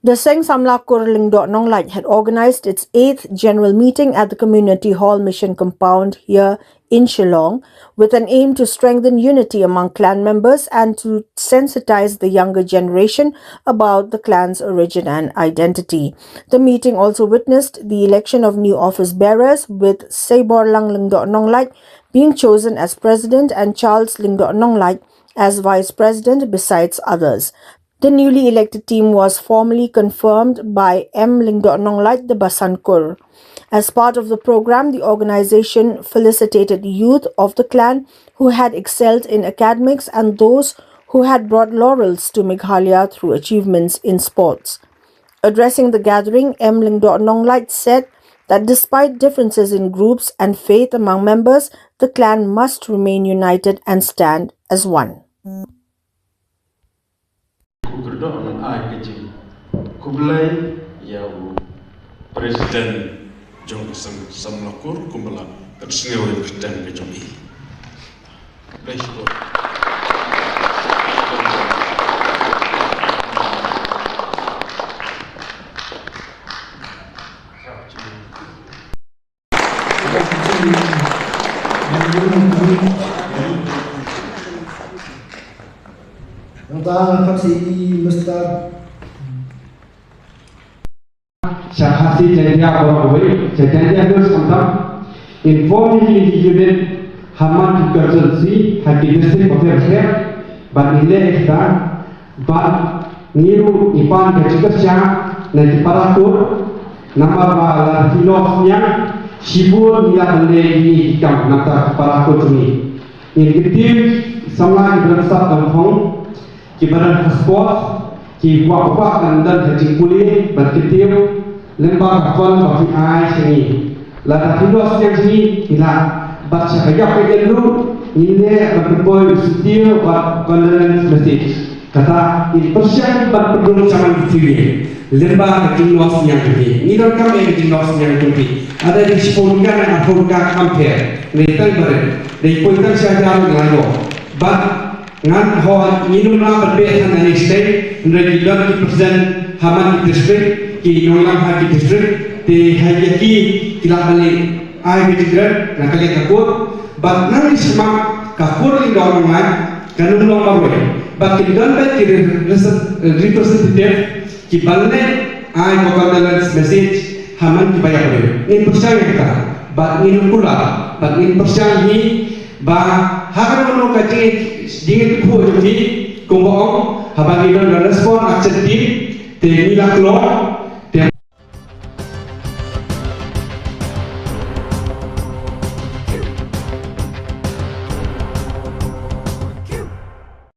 The Seng Samlakur Lyngdoh Nonglait had organized its 8th general meeting at the Community Hall Mission compound here in Shillong with an aim to strengthen unity among clan members and to sensitize the younger generation about the clan's origin and identity. The meeting also witnessed the election of new office bearers, with Seiborlang Lyngdoh Nonglait being chosen as president and Charles Lyngdoh Nonglait as vice president besides others. The newly elected team was formally confirmed by M. Lyngdoh Nonglait the Basankur. As part of the program, the organization felicitated youth of the clan who had excelled in academics and those who had brought laurels to Meghalaya through achievements in sports. Addressing the gathering, M. Lyngdoh Nonglait said that despite differences in groups and faith among members, the clan must remain united and stand as one. Kugerdo ai kecil, kublai yau Presiden Jong Samlakur kumbala tersengawan Presiden kejomi. Baik. Tentang faksi Mustad Syahasi Jaya Barawai, Jaya Gus Kamtam, informally included Haman Consultancy, Happy District of Healthcare, but Nile Ekta, but Niru Ipan Kachikasya, Natiparatur, Namaba Filosnya, Shibur Nila Bande Hikam, Nata Paratur Tumi. In Kitiv, Sama Ibrahim Kampong, Kibaran Sport, Ki Wapa and Dan Hajikuli, Berkitim, Lembah Kafal Bafi Ai Sini. Lada Filos yang sini, ila baca kaya dulu, ini berkumpul setia buat condolence message. Kata ini persiapan berpeduli zaman sini. Lembah Filos yang ini, ini kan kami Filos yang ini. Ada di sepolikan dan Afrika compare. Mereka beri, dari pointer saja dengan lo. But ngan hon minumlah berbeza dari state menjadi dan presiden Haman district ki Nonglang Haki district di Hayaki kila balik ai district nak kali takut but nanti semua kapur di dalam mana kanun long mawe but dan baik representative ki balik ai condolence message Haman dibayar boleh ini percaya kita but ini pula but ini percaya ini bah hakan menurut kaji dingin tu pun jadi kumpul habang kita respon aksen di nila keluar